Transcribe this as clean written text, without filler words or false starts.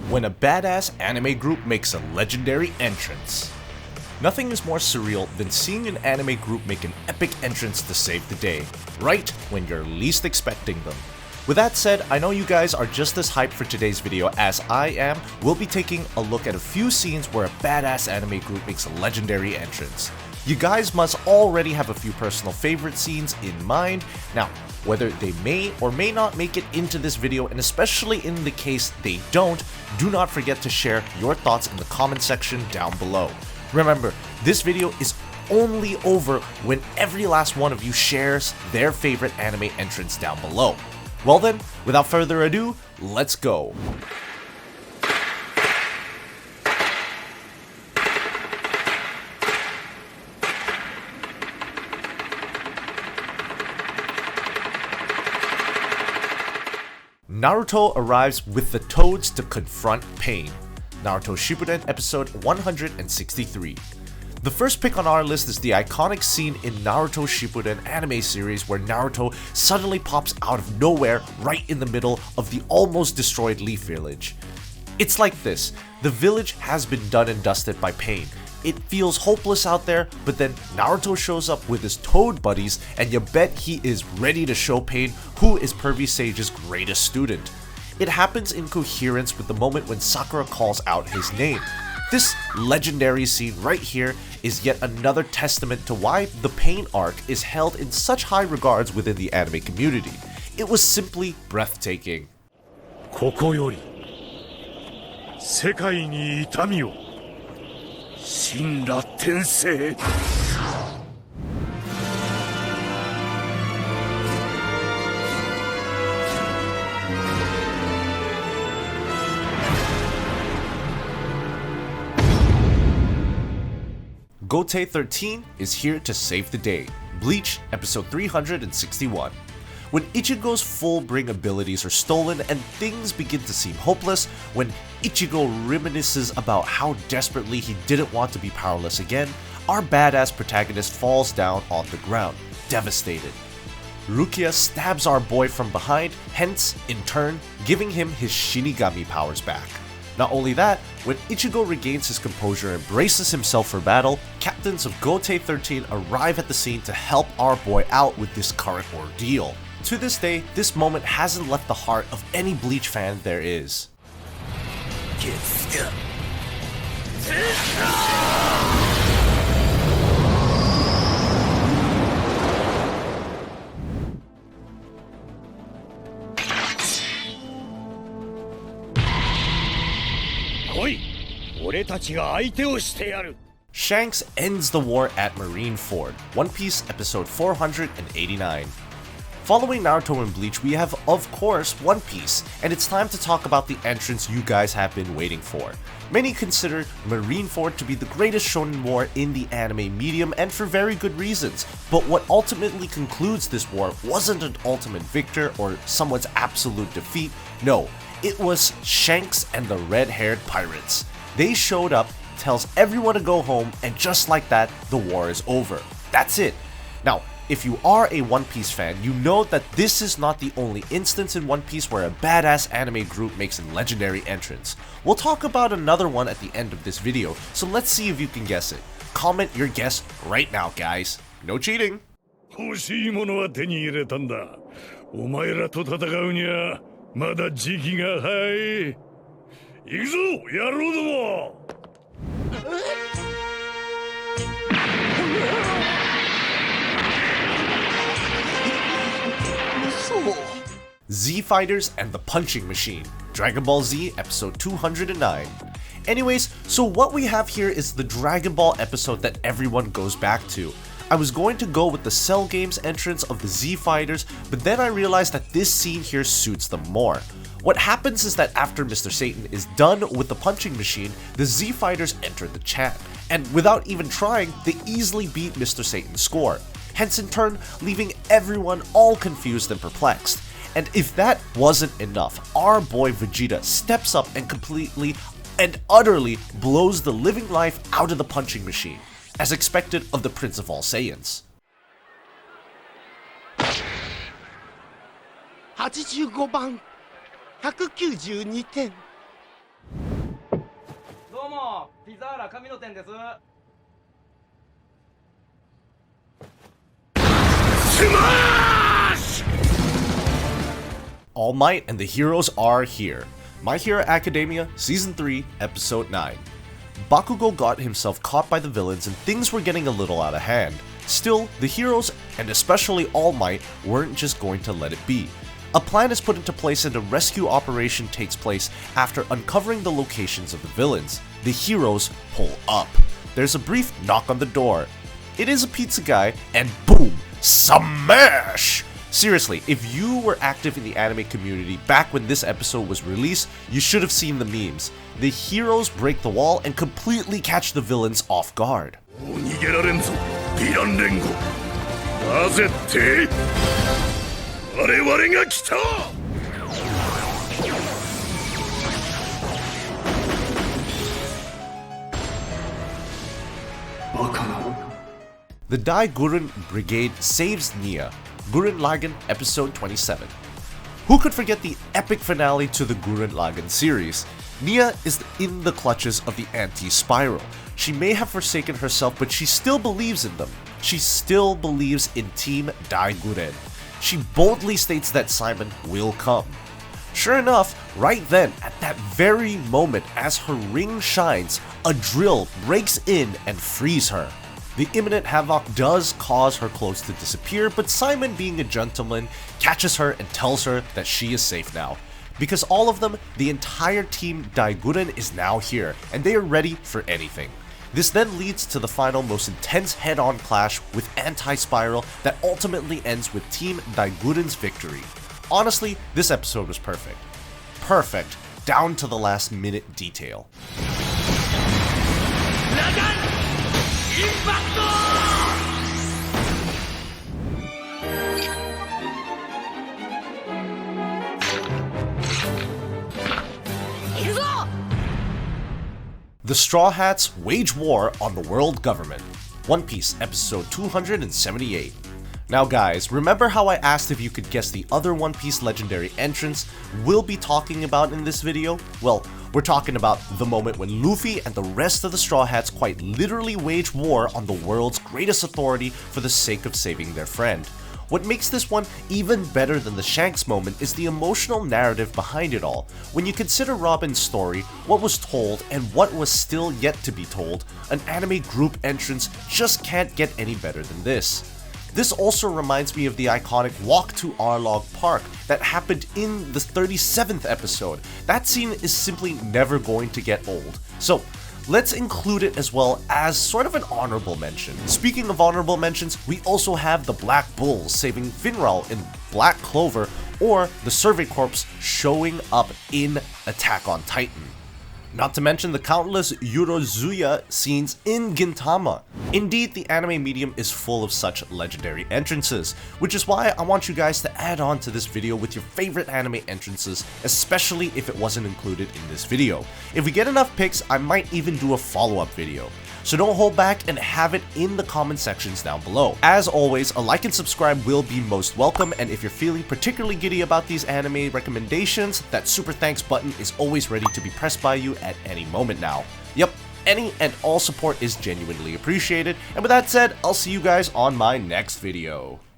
When a badass anime group makes a legendary entrance. Nothing is more surreal than seeing an anime group make an epic entrance to save the day, right when you're least expecting them. With that said, I know you guys are just as hyped for today's video as I am. We'll be taking a look at a few scenes where a badass anime group makes a legendary entrance. You guys must already have a few personal favorite scenes in mind. Now, whether they may or may not make it into this video, and especially in the case they don't, do not forget to share your thoughts in the comment section down below. Remember, this video is only over when every last one of you shares their favorite anime entrance down below. Well then, without further ado, let's go! Naruto arrives with the toads to confront Pain. Naruto Shippuden episode 163. The first pick on our list is the iconic scene in Naruto Shippuden anime series where Naruto suddenly pops out of nowhere right in the middle of the almost destroyed Leaf Village. It's like this: the village has been done and dusted by Pain. It feels hopeless out there, but then Naruto shows up with his toad buddies and you bet he is ready to show Pain who is Pervy Sage's greatest student. It happens in coherence with the moment when Sakura calls out his name. This legendary scene right here is yet another testament to why the Pain arc is held in such high regards within the anime community. It was simply breathtaking. ここより世界に痛みを神羅転生 Gotei 13 is here to save the day. Bleach, episode 361. When Ichigo's full-bring abilities are stolen and things begin to seem hopeless, when Ichigo reminisces about how desperately he didn't want to be powerless again, our badass protagonist falls down on the ground, devastated. Rukia stabs our boy from behind, hence, in turn, giving him his Shinigami powers back. Not only that, when Ichigo regains his composure and braces himself for battle, captains of Gotei 13 arrive at the scene to help our boy out with this current ordeal. To this day, this moment hasn't left the heart of any Bleach fan there is. Shanks ends the war at Marineford. One Piece episode 489. Following Naruto and Bleach, we have, of course, One Piece, and it's time to talk about the entrance you guys have been waiting for. Many consider Marineford to be the greatest shonen war in the anime medium, and for very good reasons. But what ultimately concludes this war wasn't an ultimate victor or someone's absolute defeat. No, it was Shanks and the red-haired pirates. They showed up, tells everyone to go home, and just like that, the war is over. That's it. Now, if you are a One Piece fan, you know that this is not the only instance in One Piece where a badass anime group makes a legendary entrance. We'll talk about another one at the end of this video, so let's see if you can guess it. Comment your guess right now, guys. No cheating. 欲しいものは手に入れたんだ。お前らと戦うにはまだ時期が早い。行くぞ、野郎ども。 Z Fighters and the Punching Machine, Dragon Ball Z episode 209. Anyways, so what we have here is the Dragon Ball episode that everyone goes back to. I was going to go with the Cell Games entrance of the Z Fighters, but then I realized that this scene here suits them more. What happens is that after Mr. Satan is done with the punching machine, the Z Fighters enter the chat, and without even trying, they easily beat Mr. Satan's score, hence in turn leaving everyone all confused and perplexed. And if that wasn't enough, our boy Vegeta steps up and completely and utterly blows the living life out of the punching machine, as expected of the Prince of All Saiyans. 85番192点。どうも、ピザーラ神野店です。All Might and the heroes are here. My Hero Academia, Season 3, Episode 9. Bakugo got himself caught by the villains and things were getting a little out of hand. Still, the heroes, and especially All Might, weren't just going to let it be. A plan is put into place and a rescue operation takes place after uncovering the locations of the villains. The heroes pull up. There's a brief knock on the door. It is a pizza guy, and boom! Smash! Seriously, if you were active in the anime community back when this episode was released, you should have seen the memes. The heroes break the wall and completely catch the villains off guard. The DAI-GURREN Brigade saves Nia. Gurren Lagann Episode 27. Who could forget the epic finale to the Gurren Lagann series? Nia is in the clutches of the anti-spiral. She may have forsaken herself, but she still believes in them. She still believes in Team DAI-GURREN. She boldly states that Simon will come. Sure enough, right then, at that very moment as her ring shines, a drill breaks in and frees her. The imminent havoc does cause her clothes to disappear, but Simon, being a gentleman, catches her and tells her that she is safe now. Because all of them, the entire team DAI-GURREN is now here, and they are ready for anything. This then leads to the final most intense head-on clash with Anti-Spiral that ultimately ends with Team DAI-GURREN's victory. Honestly, this episode was perfect. Perfect, down to the last minute detail. The Straw Hats wage war on the world government. One Piece episode 278. Now guys, remember how I asked if you could guess the other One Piece legendary entrance we'll be talking about in this video? Well, we're talking about the moment when Luffy and the rest of the Straw Hats quite literally wage war on the world's greatest authority for the sake of saving their friend. What makes this one even better than the Shanks moment is the emotional narrative behind it all. When you consider Robin's story, what was told, and what was still yet to be told, an anime group entrance just can't get any better than this. This also reminds me of the iconic walk to Arlong Park that happened in the 37th episode. That scene is simply never going to get old. So, let's include it as well as sort of an honorable mention. Speaking of honorable mentions, we also have the Black Bulls saving Finral in Black Clover, or the Survey Corps showing up in Attack on Titan. Not to mention the countless Yorozuya scenes in Gintama. Indeed, the anime medium is full of such legendary entrances, which is why I want you guys to add on to this video with your favorite anime entrances, especially if it wasn't included in this video. If we get enough picks, I might even do a follow-up video. So don't hold back and have it in the comment sections down below. As always, a like and subscribe will be most welcome, and if you're feeling particularly giddy about these anime recommendations, that super thanks button is always ready to be pressed by you at any moment now. Yep, any and all support is genuinely appreciated, and with that said, I'll see you guys on my next video.